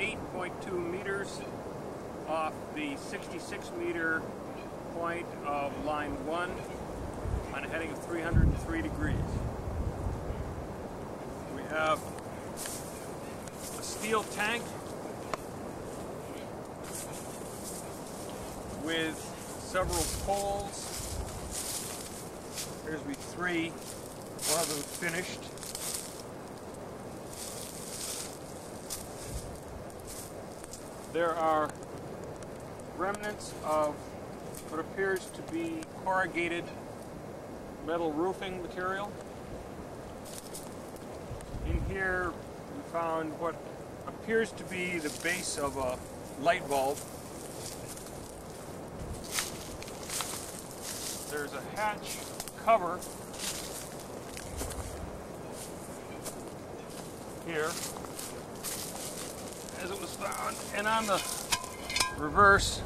8.2 meters off the 66-meter point of line 1 on a heading of 303 degrees. We have a steel tank with several poles. There's be 3, one of them finished. There are remnants of what appears to be corrugated metal roofing material. In here we found what appears to be the base of a light bulb. There's a hatch cover here, as it was found, and on the reverse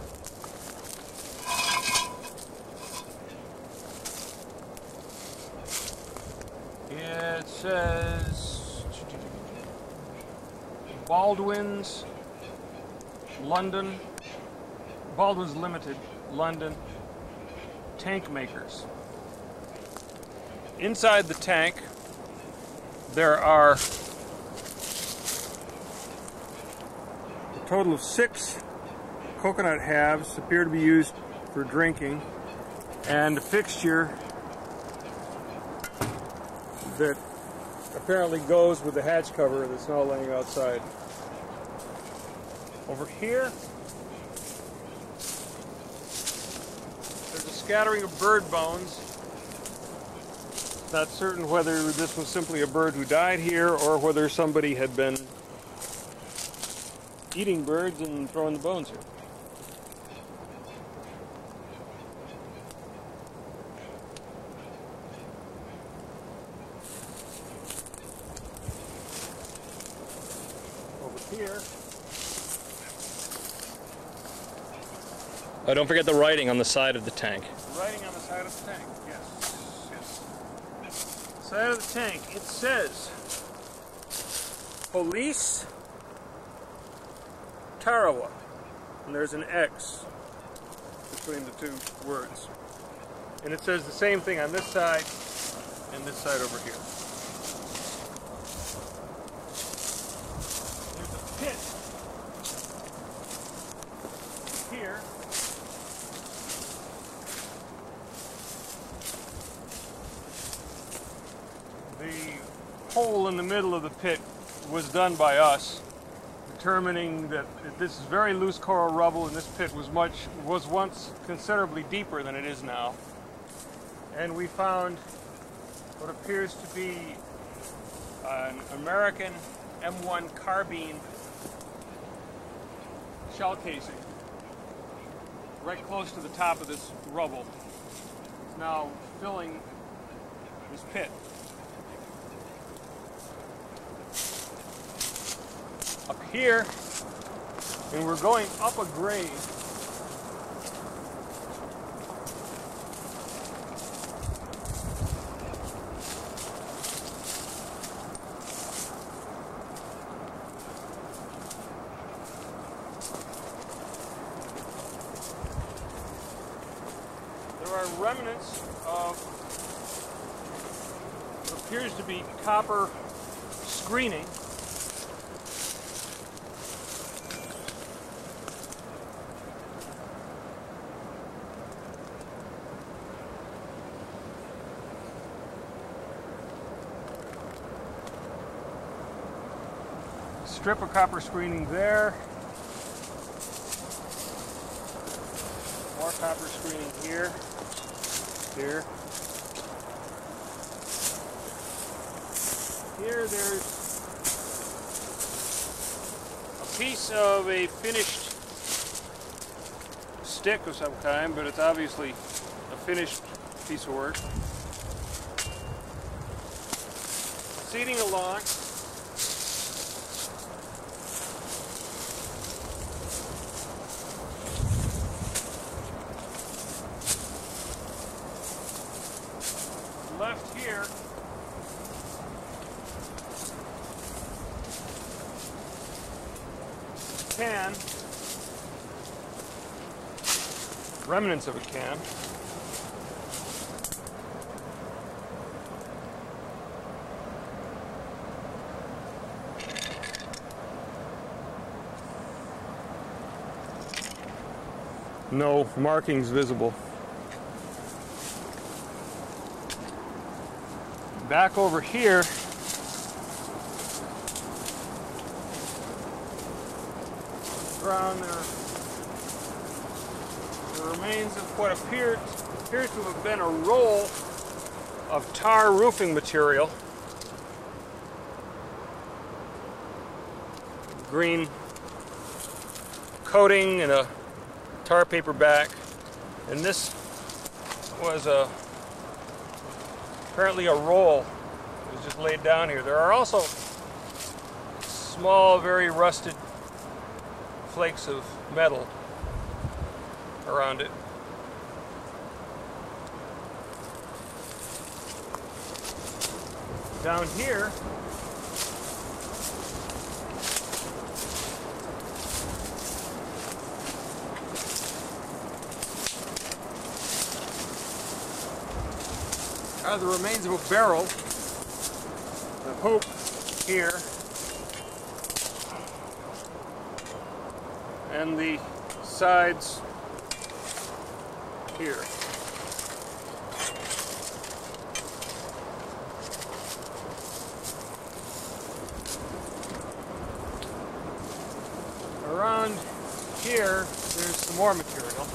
it says Baldwin's London, Baldwin's Limited, London, tank makers. Inside the tank there are a total of 6 coconut halves, appear to be used for drinking, and a fixture that apparently goes with the hatch cover that's now laying outside. Over here there's a scattering of bird bones. Not certain whether this was simply a bird who died here or whether somebody had been eating birds and throwing the bones here. Over here. Oh, don't forget the writing on the side of the tank. The writing on the side of the tank, yes. Side of the tank, it says Police Tarawa, and there's an X between the 2 words. And it says the same thing on this side and this side over here. There's a pit here. The hole in the middle of the pit was done by us, determining that this is very loose coral rubble, and this pit was once considerably deeper than it is now. And we found what appears to be an American M1 carbine shell casing right close to the top of this rubble. It's now filling this pit. Up here, and we're going up a grade. There are remnants of what appears to be copper screening. Strip of copper screening there. More copper screening here. Here. Here there's a piece of a finished stick of some kind, but it's obviously a finished piece of work. Proceeding along. Left here can, remnants of a can. No markings visible. Back over here, around there, the remains of what appears to have been a roll of tar roofing material. Green coating and a tar paper back, and this was apparently a roll. It was just laid down here. There are also small, very rusted flakes of metal around it. Down here, are the remains of a barrel. The hoop here, and the sides here. Around here, there's some more material.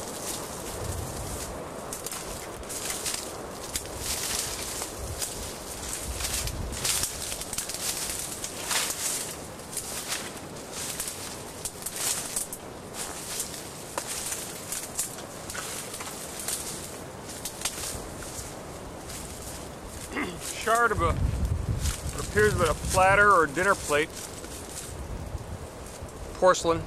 Shard of what appears to be a platter or dinner plate, porcelain.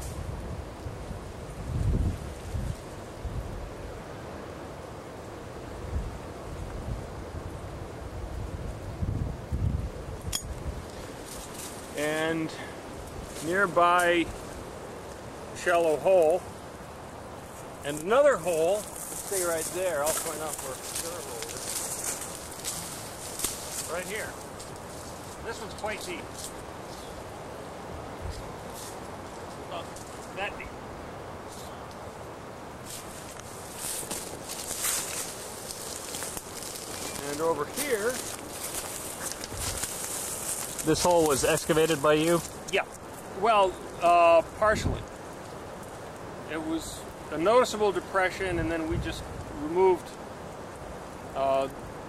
And nearby, a shallow hole, and another hole. Let's stay right there. I'll point out where the other hole is. Right here. This one's quite deep. About that deep. And over here, This hole was excavated by you? yeah, well, partially. It was a noticeable depression, and then we just removed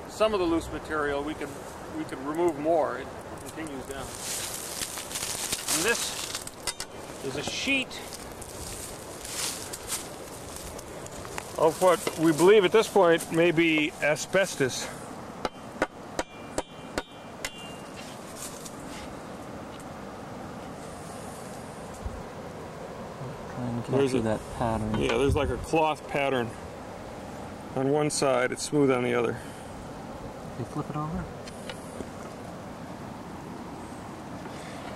some of the loose material. We could remove more. It continues down. And this is a sheet of what we believe at this point may be asbestos. Trying to capture that pattern. Yeah, there's like a cloth pattern on one side. It's smooth on the other. You flip it over?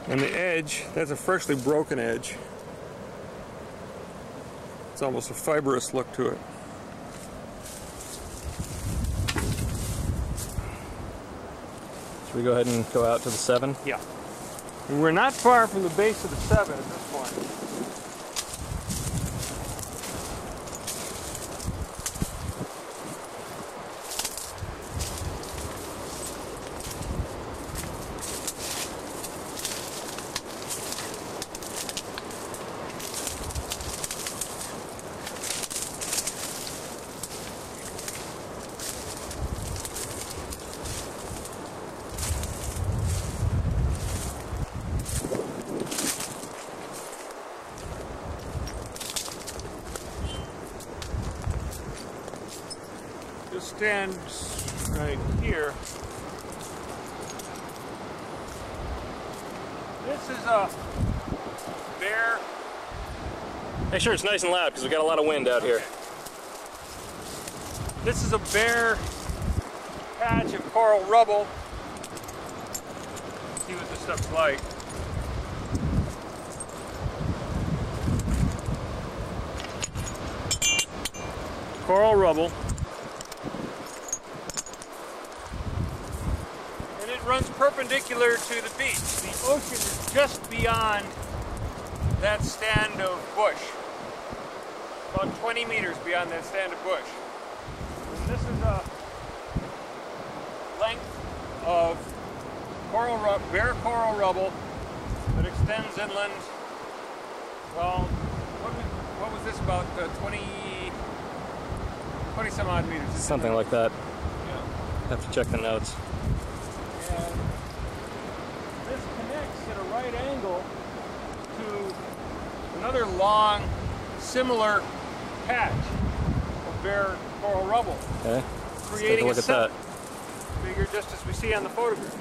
And the edge, that's a freshly broken edge. It's almost a fibrous look to it. Should we go ahead and go out to the 7? Yeah. And we're not far from the base of the 7 at this point. Just stand right here. This is a bare. Make sure it's nice and loud because we got a lot of wind out here. This is a bare patch of coral rubble. See what this stuff's like. coral rubble. And it runs perpendicular to the beach. The ocean is just beyond that stand of bush. About 20 meters beyond that stand of bush. And this is a length of bare coral rubble that extends inland. Well, what was this, about 20 some odd meters? Something like that. Yeah. Have to check the notes. And this connects at a right angle to another long, similar patch of bare coral rubble. Okay. Creating Let's take a look at that. figure just as we see on the photograph.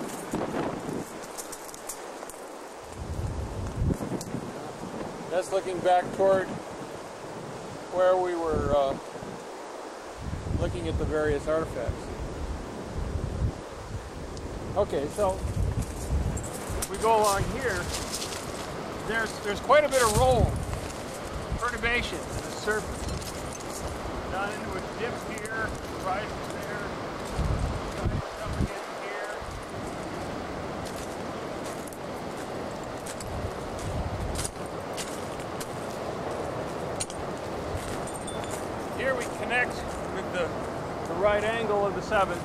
That's looking back toward where we were looking at the various artifacts. Okay, so if we go along here, there's quite a bit of roll, perturbation in the surface. Down into it dips here, rises there, rises up again here. Here we connect with the right angle of the 7,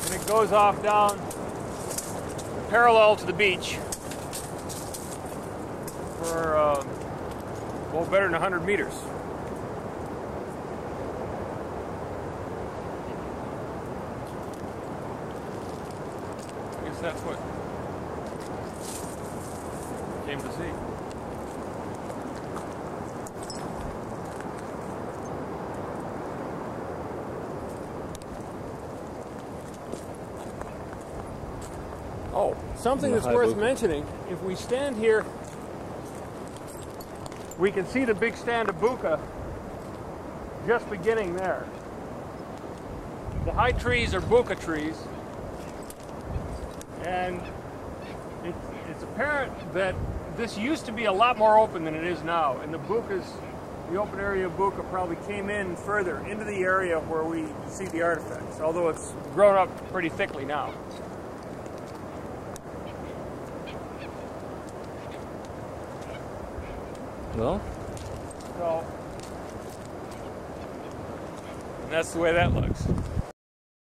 and it goes off down parallel to the beach for well, better than 100 meters. I guess that's what I came to see. Oh, something that's worth mentioning, if we stand here, we can see the big stand of bucca just beginning there. The high trees are bucca trees, and it's apparent that this used to be a lot more open than it is now, and the open area of bucca probably came in further into the area where we see the artifacts, although it's grown up pretty thickly now. Well, So, and that's the way that looks.